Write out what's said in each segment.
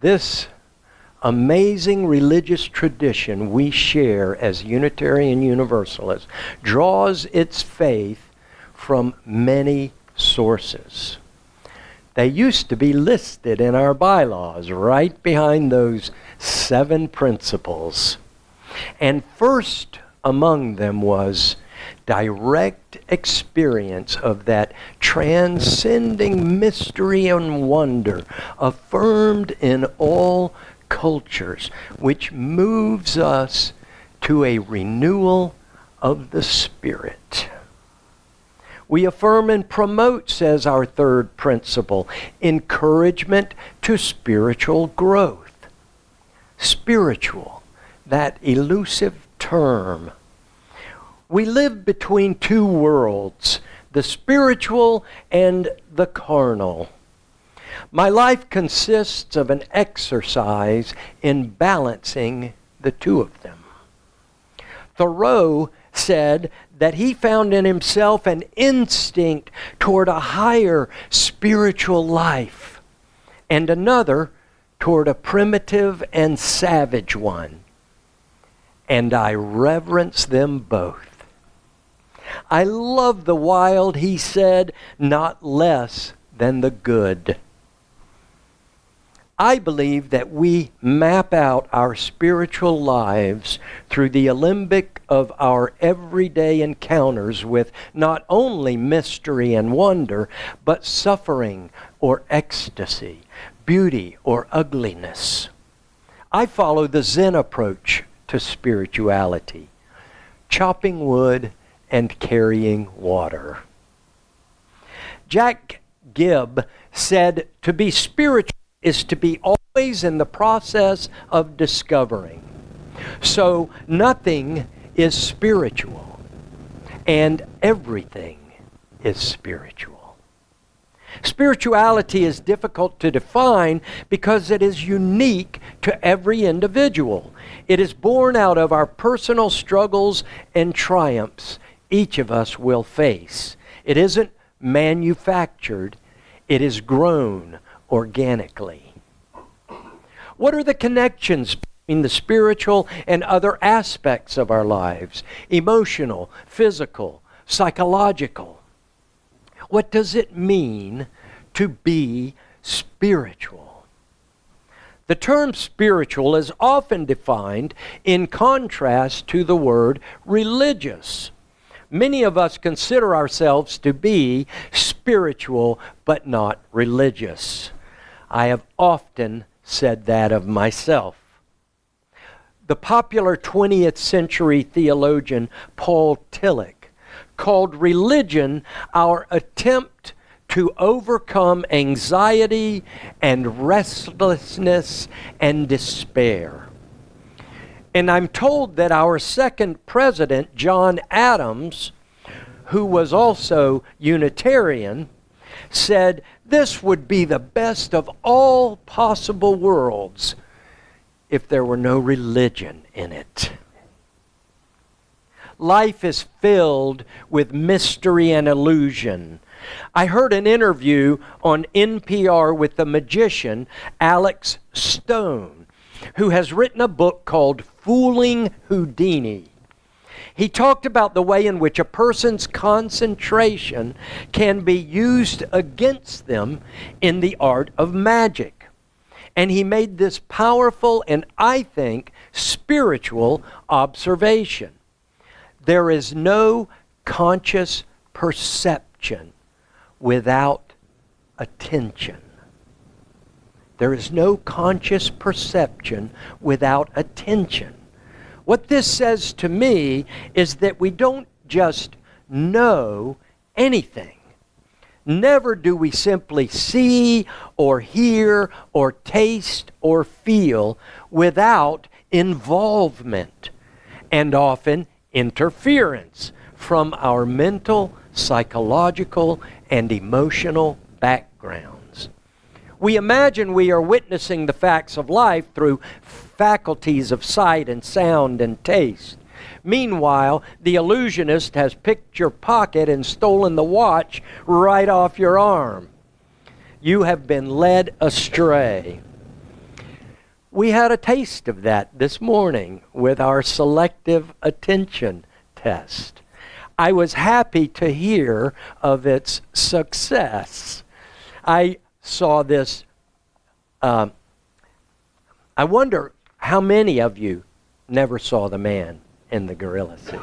This amazing religious tradition we share as Unitarian Universalists draws its faith from many sources. They used to be listed in our bylaws right behind those 7 principles. And first among them was direct experience of that transcending mystery and wonder affirmed in all cultures, which moves us to a renewal of the Spirit. We affirm and promote, says our third principle, encouragement to spiritual growth. Spiritual, that elusive term. We live between 2 worlds, the spiritual and the carnal. My life consists of an exercise in balancing the 2 of them. Thoreau said that he found in himself an instinct toward a higher spiritual life and another toward a primitive and savage one. And I reverence them both. I love the wild, he said, not less than the good. I believe that we map out our spiritual lives through the alembic of our everyday encounters with not only mystery and wonder, but suffering or ecstasy, beauty or ugliness. I follow the Zen approach to spirituality, chopping wood and carrying water. Jack Gibb said, to be spiritual is to be always in the process of discovering. So nothing is spiritual, and everything is spiritual. Spirituality is difficult to define because it is unique to every individual. It is born out of our personal struggles and triumphs each of us will face. It isn't manufactured, it is grown organically. What are the connections between the spiritual and other aspects of our lives? Emotional, physical, psychological. What does it mean to be spiritual? The term spiritual is often defined in contrast to the word religious. Many of us consider ourselves to be spiritual but not religious. I have often said that of myself. The popular 20th century theologian Paul Tillich called religion our attempt to overcome anxiety and restlessness and despair. And I'm told that our second president, John Adams, who was also Unitarian, said this would be the best of all possible worlds if there were no religion in it. Life is filled with mystery and illusion. I heard an interview on NPR with the magician Alex Stone, who has written a book called Fooling Houdini. He talked about the way in which a person's concentration can be used against them in the art of magic. And he made this powerful and, I think, spiritual observation. There is no conscious perception without attention. There is no conscious perception without attention. What this says to me is that we don't just know anything. Never do we simply see or hear or taste or feel without involvement and often interference from our mental, psychological, and emotional backgrounds. We imagine we are witnessing the facts of life through faculties of sight and sound and taste. Meanwhile, the illusionist has picked your pocket and stolen the watch right off your arm. You have been led astray. We had a taste of that this morning with our selective attention test. I was happy to hear of its success. I saw this. I wonder how many of you never saw the man in the gorilla suit.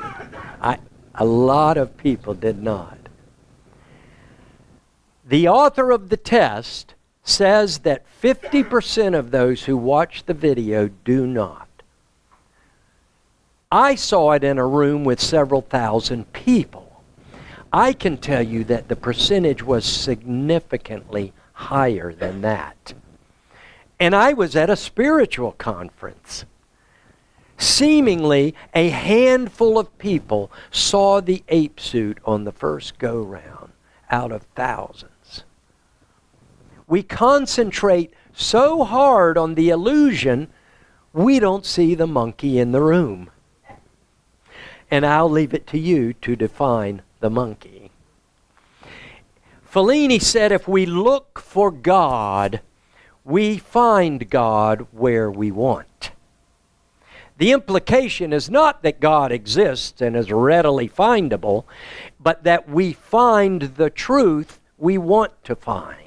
A lot of people did not. The author of the test says that 50% of those who watch the video do not. I saw it in a room with several thousand people. I can tell you that the percentage was significantly higher than that. And I was at a spiritual conference. Seemingly, a handful of people saw the ape suit on the first go-round out of thousands. We concentrate so hard on the illusion, we don't see the monkey in the room. And I'll leave it to you to define the monkey. Fellini said, if we look for God, we find God where we want. The implication is not that God exists and is readily findable, but that we find the truth we want to find.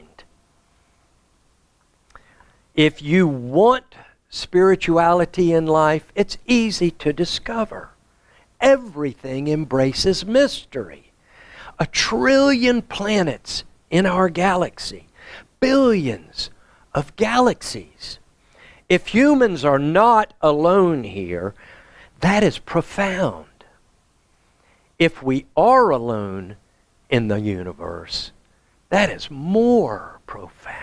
If you want spirituality in life, it's easy to discover. Everything embraces mystery. 1 trillion planets in our galaxy. Billions of galaxies. If humans are not alone here, that is profound. If we are alone in the universe, that is more profound.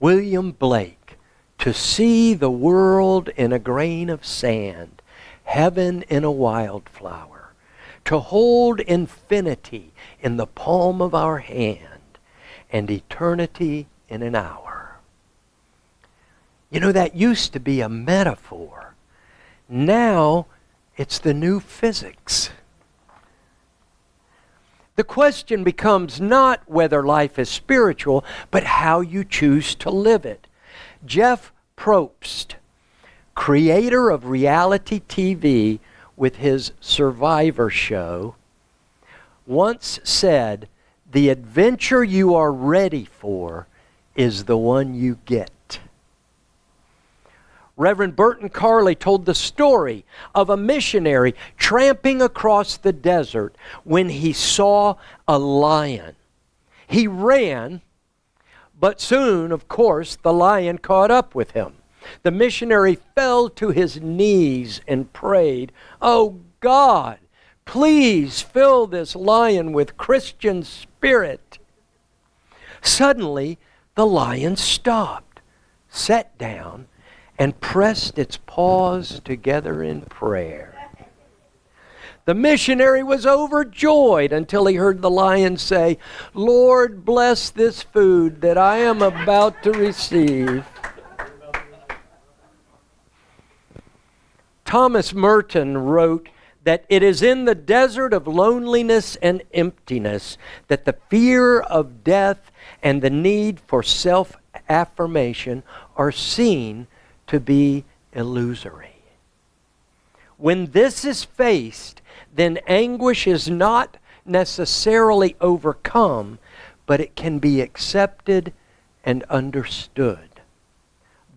William Blake, to see the world in a grain of sand, heaven in a wildflower, to hold infinity in the palm of our hand, and eternity in an hour. You know, that used to be a metaphor. Now, it's the new physics. The question becomes not whether life is spiritual, but how you choose to live it. Jeff Probst, creator of reality TV with his Survivor show, once said, "The adventure you are ready for is the one you get." Reverend Burton Carley told the story of a missionary tramping across the desert when he saw a lion. He ran, but soon, of course, the lion caught up with him. The missionary fell to his knees and prayed, "Oh God, please fill this lion with Christian spirit." Suddenly, the lion stopped, sat down, and pressed its paws together in prayer. The missionary was overjoyed until he heard the lion say, "Lord, bless this food that I am about to receive." Thomas Merton wrote that it is in the desert of loneliness and emptiness that the fear of death and the need for self-affirmation are seen to be illusory. When this is faced, then anguish is not necessarily overcome, but it can be accepted and understood.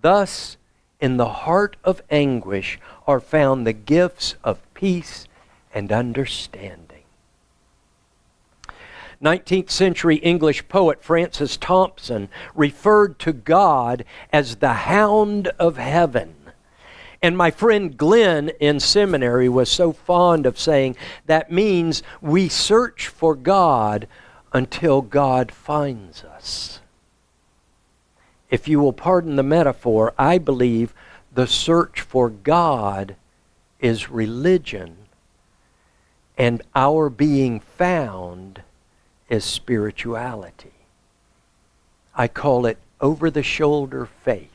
Thus, in the heart of anguish are found the gifts of peace and understanding. 19th century English poet Francis Thompson referred to God as the hound of heaven. And my friend Glenn in seminary was so fond of saying that means we search for God until God finds us. If you will pardon the metaphor, I believe the search for God is religion, and our being found is spirituality. I call it over-the-shoulder faith.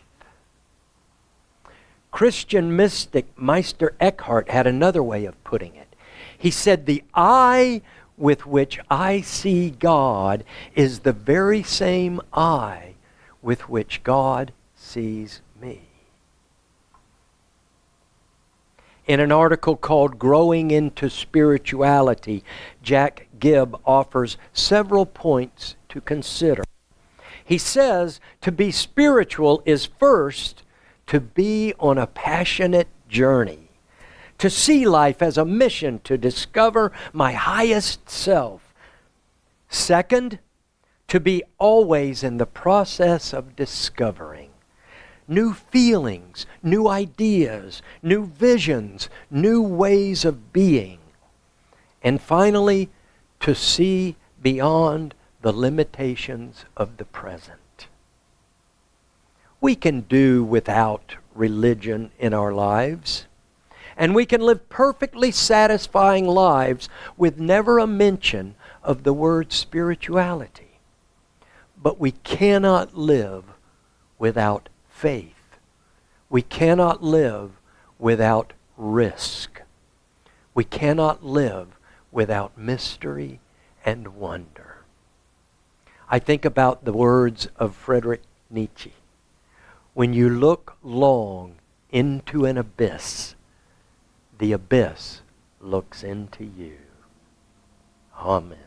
Christian mystic Meister Eckhart had another way of putting it. He said, "The eye with which I see God is the very same eye with which God sees me. In an article called Growing into Spirituality, Jack Gibb offers several points to consider. He says to be spiritual is first to be on a passionate journey, to see life as a mission to discover my highest self. Second, to be always in the process of discovering new feelings, new ideas, new visions, new ways of being. And finally, to see beyond the limitations of the present. We can do without religion in our lives, and we can live perfectly satisfying lives with never a mention of the word spirituality. But we cannot live without faith. We cannot live without risk. We cannot live without mystery and wonder. I think about the words of Friedrich Nietzsche. When you look long into an abyss, the abyss looks into you. Amen.